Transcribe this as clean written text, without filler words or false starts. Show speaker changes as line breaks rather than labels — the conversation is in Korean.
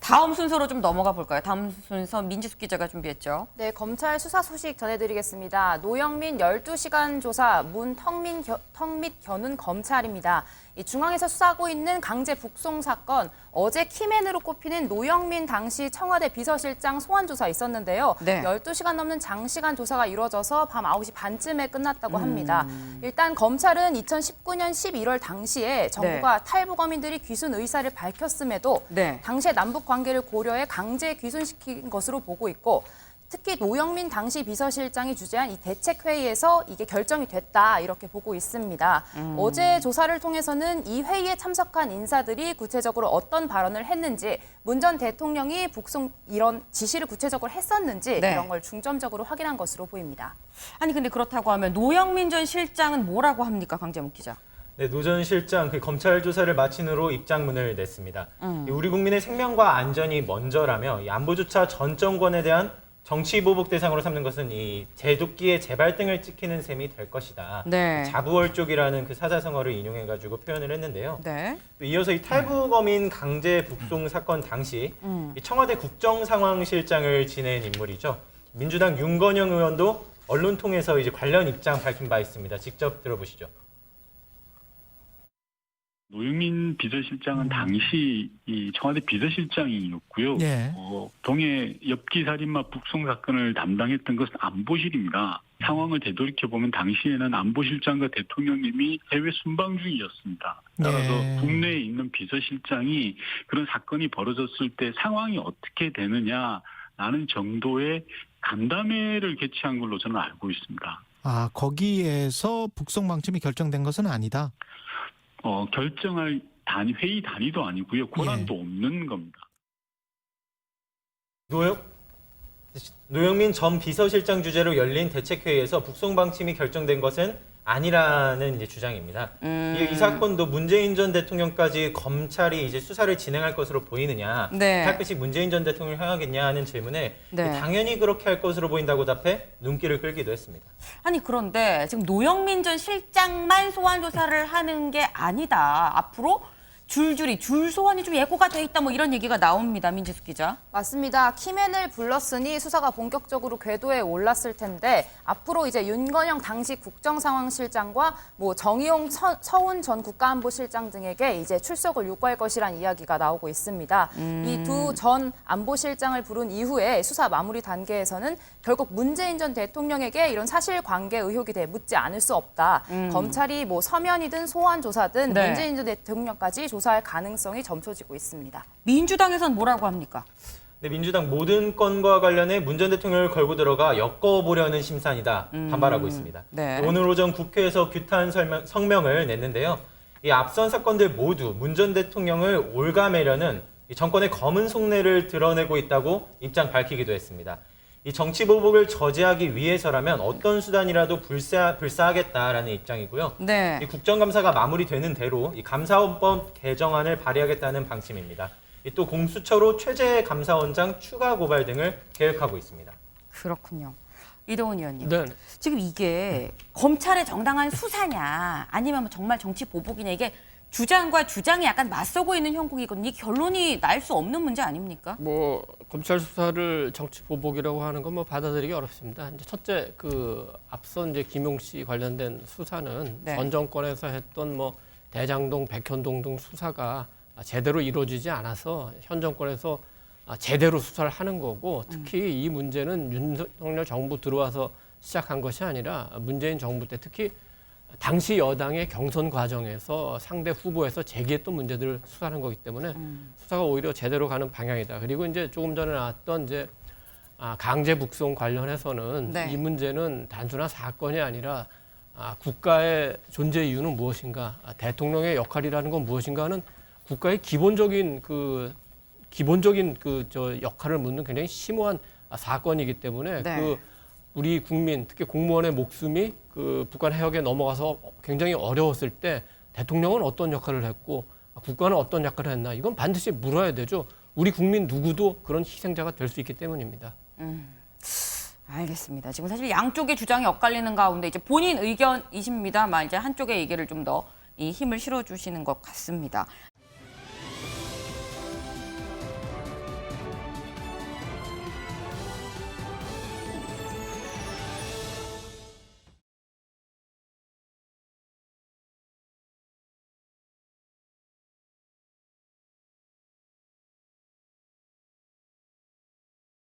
다음 순서로 좀 넘어가 볼까요? 다음 순서 민지숙 기자가 준비했죠.
네, 검찰 수사 소식 전해드리겠습니다. 노영민 12시간 조사 문 턱 및 겨눈 검찰입니다. 이 중앙에서 수사하고 있는 강제 북송 사건, 어제 키맨으로 꼽히는 노영민 당시 청와대 비서실장 소환 조사 있었는데요.
네.
12시간 넘는 장시간 조사가 이루어져서 밤 9시 반쯤에 끝났다고 합니다. 일단 검찰은 2019년 11월 당시에 정부가 탈북어민들이 귀순 의사를 밝혔음에도
네.
당시의 남북 관계를 고려해 강제 귀순시킨 것으로 보고 있고, 특히 노영민 당시 비서실장이 주재한 이 대책회의에서 이게 결정이 됐다 이렇게 보고 있습니다. 어제 조사를 통해서는 이 회의에 참석한 인사들이 구체적으로 어떤 발언을 했는지, 문 전 대통령이 북송 이런 지시를 구체적으로 했었는지
네.
이런 걸 중점적으로 확인한 것으로 보입니다.
아니 근데 그렇다고 하면 노영민 전 실장은 뭐라고 합니까, 강재묵 기자?
네, 노 전 실장 검찰 조사를 마친 후로 입장문을 냈습니다. 우리 국민의 생명과 안전이 먼저라며 이 안보조차 전 정권에 대한 정치 보복 대상으로 삼는 것은 이 제도끼의 재발등을 찍히는 셈이 될 것이다.
네.
자부월족이라는 그 사자성어를 인용해가지고 표현을 했는데요.
네.
또 이어서 이 탈북어민 강제 북송 사건 당시 이 청와대 국정상황실장을 지낸 인물이죠. 민주당 윤건영 의원도 언론 통해서 이제 관련 입장 밝힌 바 있습니다. 직접 들어보시죠.
노영민 비서실장은 당시 이 청와대 비서실장이었고요.
예.
동해 엽기살인마 북송 사건을 담당했던 것은 안보실입니다. 상황을 되돌이켜보면 당시에는 안보실장과 대통령님이 해외 순방 중이었습니다. 따라서
예.
국내에 있는 비서실장이 그런 사건이 벌어졌을 때 상황이 어떻게 되느냐라는 정도의 간담회를 개최한 걸로 저는 알고 있습니다.
아, 거기에서 북송 방침이 결정된 것은 아니다.
결정할 회의 단위도 아니고요. 권한도 없는 겁니다.
노영민 전 비서실장 주재로 열린 대책회의에서 북송 방침이 결정된 것은 아니라는 이제 주장입니다. 이 사건도 문재인 전 대통령까지 검찰이 이제 수사를 진행할 것으로 보이느냐,
네.
칼끝이 문재인 전 대통령을 향하겠냐 하는 질문에
네.
당연히 그렇게 할 것으로 보인다고 답해 눈길을 끌기도 했습니다.
아니 그런데 지금 노영민 전 실장만 소환 조사를 하는 게 아니다. 앞으로 줄줄이 줄 소환이 좀 예고가 돼 있다, 뭐 이런 얘기가 나옵니다. 민지숙 기자.
맞습니다. 키맨을 불렀으니 수사가 본격적으로 궤도에 올랐을 텐데, 앞으로 이제 윤건영 당시 국정상황실장과 뭐 정의용 서훈 전 국가안보실장 등에게 이제 출석을 요구할 것이란 이야기가 나오고 있습니다. 이 두 전 안보실장을 부른 이후에 수사 마무리 단계에서는 결국 문재인 전 대통령에게 이런 사실관계 의혹이 돼 묻지 않을 수 없다. 검찰이 뭐 서면이든 소환 조사든
네.
문재인 전 대통령까지 조사할 가능성이 점쳐지고 있습니다.
민주당에서는 뭐라고 합니까?
네, 민주당 모든 건과 관련해 문 전 대통령을 걸고 들어가 엮어보려는 심산이다 반발하고 있습니다.
네.
오늘 오전 국회에서 규탄 성명을 냈는데요. 이 앞선 사건들 모두 문 전 대통령을 올가매려는 이 정권의 검은 속내를 드러내고 있다고 입장 밝히기도 했습니다. 이 정치 보복을 저지하기 위해서라면 어떤 수단이라도 불사하겠다라는 입장이고요.
네.
이 국정감사가 마무리되는 대로 이 감사원법 개정안을 발의하겠다는 방침입니다. 또 공수처로 최재 감사원장 추가 고발 등을 계획하고 있습니다.
그렇군요. 이동훈 의원님.
네.
지금 이게 검찰의 정당한 수사냐, 아니면 뭐 정말 정치 보복이냐, 이게 주장과 주장이 약간 맞서고 있는 형국이거든요. 이 결론이 날 수 없는 문제 아닙니까?
뭐 검찰 수사를 정치 보복이라고 하는 건 뭐 받아들이기 어렵습니다. 이제 첫째 앞선 이제 김용 씨 관련된 수사는
네.
전 정권에서 했던 뭐 대장동, 백현동 등 수사가 제대로 이루어지지 않아서 현 정권에서 제대로 수사를 하는 거고, 특히 이 문제는 윤석열 정부 들어와서 시작한 것이 아니라 문재인 정부 때, 특히 당시 여당의 경선 과정에서 상대 후보에서 제기했던 문제들을 수사하는 거기 때문에 수사가 오히려 제대로 가는 방향이다. 그리고 이제 조금 전에 나왔던 이제 강제 북송 관련해서는
네.
이 문제는 단순한 사건이 아니라 국가의 존재 이유는 무엇인가, 대통령의 역할이라는 건 무엇인가 하는 국가의 기본적인 역할을 묻는 굉장히 심오한 사건이기 때문에
네.
우리 국민, 특히 공무원의 목숨이 북한 해역에 넘어가서 굉장히 어려웠을 때 대통령은 어떤 역할을 했고 국가는 어떤 역할을 했나, 이건 반드시 물어야 되죠. 우리 국민 누구도 그런 희생자가 될 수 있기 때문입니다.
알겠습니다. 지금 사실 양쪽의 주장이 엇갈리는 가운데 이제 본인 의견이십니다만 이제 한쪽의 얘기를 좀 더 이 힘을 실어주시는 것 같습니다.